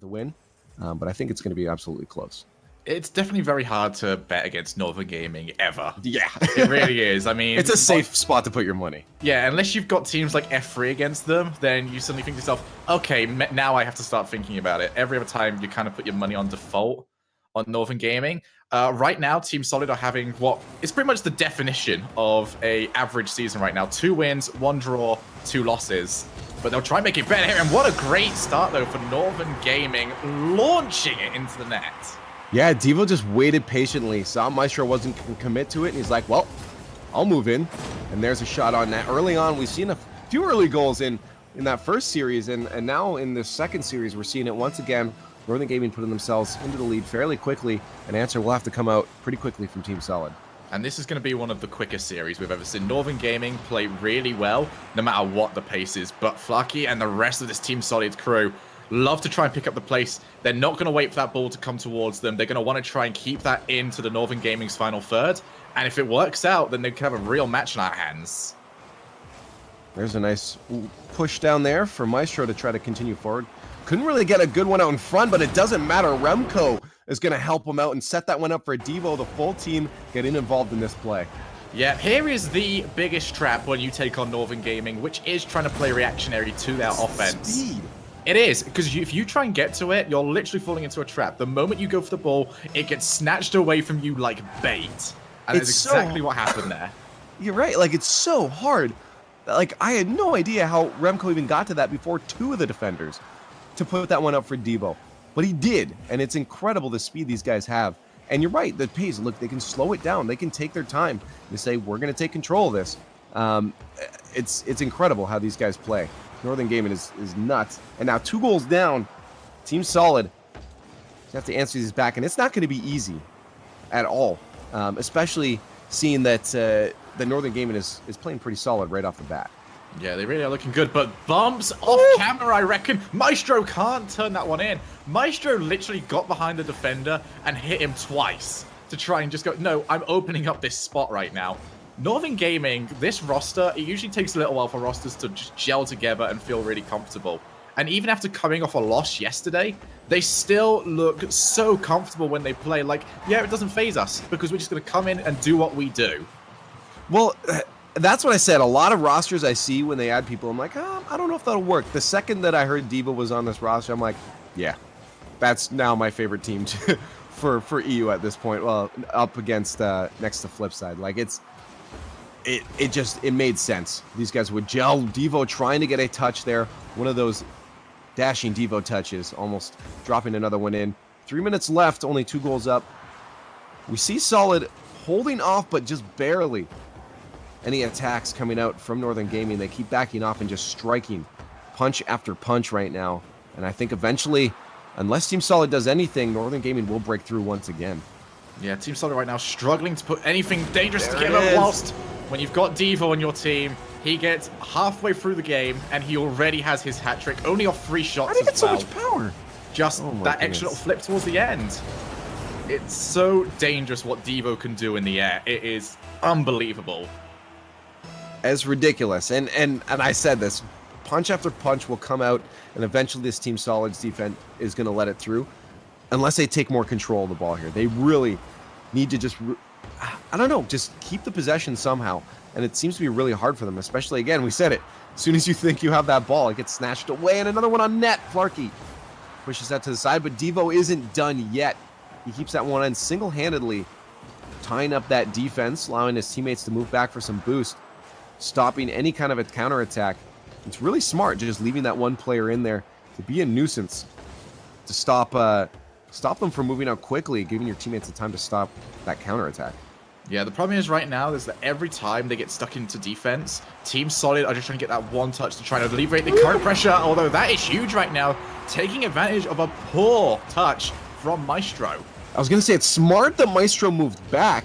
the win. But I think it's going to be absolutely close. It's definitely very hard to bet against Northern Gaming ever. Yeah. It really is. I mean, it's a safe spot to put your money. Yeah, unless you've got teams like F3 against them, then you suddenly think to yourself, okay, now I have to start thinking about it. Every other time you kind of put your money on default on Northern Gaming. Right now, Team Solid are having what is pretty much the definition of a average season right now. 2 wins, 1 draw, 2 losses. But they'll try and make it better here. And what a great start, though, for Northern Gaming, launching it into the net. Yeah, Devo just waited patiently. Saw Maestro wasn't going to commit to it, and he's like, well, I'll move in. And there's a shot on net. Early on, we've seen a few early goals in that first series, and now in the second series, we're seeing it once again. Northern Gaming putting themselves into the lead fairly quickly. An answer will have to come out pretty quickly from Team Solid. And this is going to be one of the quickest series we've ever seen. Northern Gaming play really well, no matter what the pace is. But Flarky and the rest of this Team Solid crew love to try and pick up the pace. They're not going to wait for that ball to come towards them. They're going to want to try and keep that into the Northern Gaming's final third. And if it works out, then they can have a real match in our hands. There's a nice push down there for Maestro to try to continue forward. Couldn't really get a good one out in front, but it doesn't matter. Remco is going to help him out and set that one up for Devo. The full team getting involved in this play. Yeah, here is the biggest trap when you take on Northern Gaming, which is trying to play reactionary to their offense. Speed. It is, because if you try and get to it, you're literally falling into a trap. The moment you go for the ball, it gets snatched away from you like bait. And that's exactly what happened there. You're right. Like, it's so hard. Like, I had no idea how Remco even got to that before 2 of the defenders to put that one up for Devo. But he did, and it's incredible the speed these guys have. And you're right, the pace, look, they can slow it down. They can take their time and say, we're going to take control of this. It's incredible how these guys play. Northern Gaming is nuts. And now 2 goals down. Team Solid. You have to answer these back, and it's not going to be easy at all. Especially seeing that the Northern Gaming is playing pretty solid right off the bat. Yeah, they really are looking good, but bumps off camera, I reckon. Maestro can't turn that one in. Maestro literally got behind the defender and hit him twice to try and just go, no, I'm opening up this spot right now. Northern Gaming, this roster, it usually takes a little while for rosters to just gel together and feel really comfortable. And even after coming off a loss yesterday, they still look so comfortable when they play. Like, yeah, it doesn't faze us because we're just going to come in and do what we do. Well, that's what I said. A lot of rosters I see when they add people, I'm like, I don't know if that'll work. The second that I heard Diva was on this roster, I'm like, yeah, that's now my favorite team for EU at this point. Well, up against next to Flipside. Like, it made sense. These guys would gel. Devo trying to get a touch there. One of those dashing Devo touches, almost dropping another one in. 3 minutes left, only 2 goals up. We see Solid holding off, but just barely. Any attacks coming out from Northern Gaming, they keep backing off and just striking punch after punch right now. And I think eventually, unless Team Solid does anything, Northern Gaming will break through once again. Yeah, Team Solid right now struggling to put anything dangerous together, whilst when you've got Devo on your team, he gets halfway through the game and he already has his hat trick, only off 3 shots. How did he get so much power? Just that extra little flip towards the end. It's so dangerous what Devo can do in the air. It is unbelievable. It's ridiculous. And I said this, punch after punch will come out, and eventually this Team Solid's defense is going to let it through, unless they take more control of the ball here. They really need to just, I don't know, just keep the possession somehow. And it seems to be really hard for them, especially, again, we said it, as soon as you think you have that ball, it gets snatched away, and another one on net. Flarky pushes that to the side, but Devo isn't done yet. He keeps that one in single-handedly, tying up that defense, allowing his teammates to move back for some boost, stopping any kind of a counterattack. It's really smart just leaving that one player in there to be a nuisance, to stop them from moving out quickly, giving your teammates the time to stop that counterattack. Yeah, the problem is right now is that every time they get stuck into defense, Team Solid are just trying to get that one touch to try and alleviate the current pressure, although that is huge right now, taking advantage of a poor touch from Maestro. I was going to say, it's smart that Maestro moved back,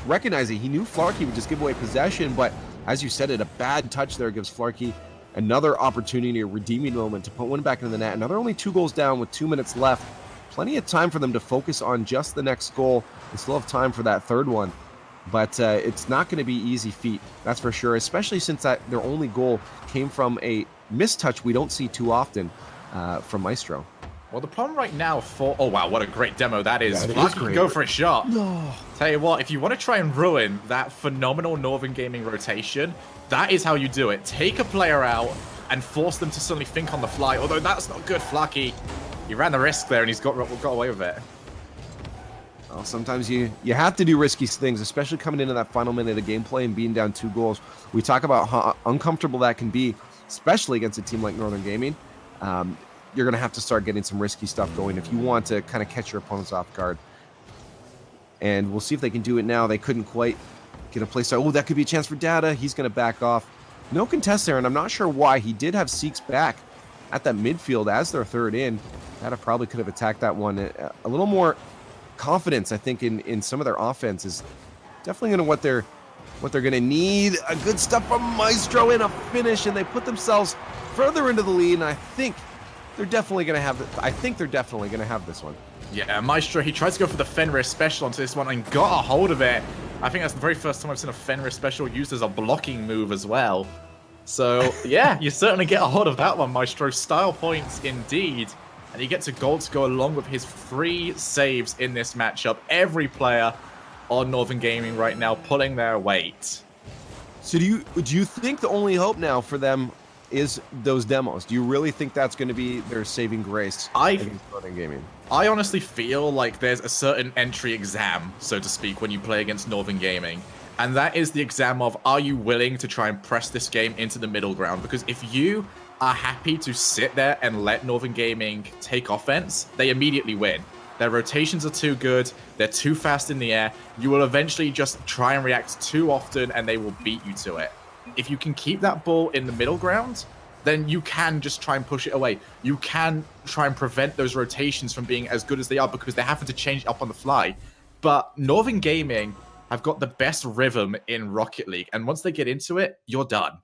recognizing he knew Flarky would just give away possession, but as you said it, a bad touch there gives Flarky another opportunity, a redeeming moment to put one back into the net. And they're only 2 goals down with 2 minutes left. Plenty of time for them to focus on just the next goal. They still have time for that third one. But it's not going to be easy feat, that's for sure, especially since their only goal came from a missed touch we don't see too often from Maestro. Well, the problem right now for... Oh, wow, what a great demo that is. Yeah, it is Flaky can great. go for a shot. No. Tell you what, if you want to try and ruin that phenomenal Northern Gaming rotation, that is how you do it. Take a player out and force them to suddenly think on the fly. Although that's not good, Flaky. He ran the risk there and he's got away with it. Well, sometimes you have to do risky things, especially coming into that final minute of gameplay and being down 2 goals. We talk about how uncomfortable that can be, especially against a team like Northern Gaming. You're going to have to start getting some risky stuff going if you want to kind of catch your opponents off guard. And we'll see if they can do it now. They couldn't quite get a play start. Oh, that could be a chance for Data. He's going to back off. No contest there, and I'm not sure why. He did have Seeks back at that midfield as their third in. Data probably could have attacked that one. A little more confidence, I think, in some of their offense is definitely going to what they're going to need. A good stuff from Maestro in a finish, and they put themselves further into the lead, and I think they're definitely going to have this one. Yeah, Maestro, he tried to go for the Fenrir special onto this one and got a hold of it. I think that's the very first time I've seen a Fenrir special used as a blocking move as well. So, yeah, you certainly get a hold of that one, Maestro. Style points indeed. And he gets a goal to go along with his 3 saves in this matchup. Every player on Northern Gaming right now pulling their weight. So do you think the only hope now for them is those demos? Do you really think that's going to be their saving grace against Northern Gaming? I honestly feel like there's a certain entry exam, so to speak, when you play against Northern Gaming. And that is the exam of, are you willing to try and press this game into the middle ground? Because if you are happy to sit there and let Northern Gaming take offense, they immediately win. Their rotations are too good, they're too fast in the air, you will eventually just try and react too often and they will beat you to it. If you can keep that ball in the middle ground, then you can just try and push it away. You can try and prevent those rotations from being as good as they are because they're having to change up on the fly. But Northern Gaming have got the best rhythm in Rocket League, and once they get into it, you're done.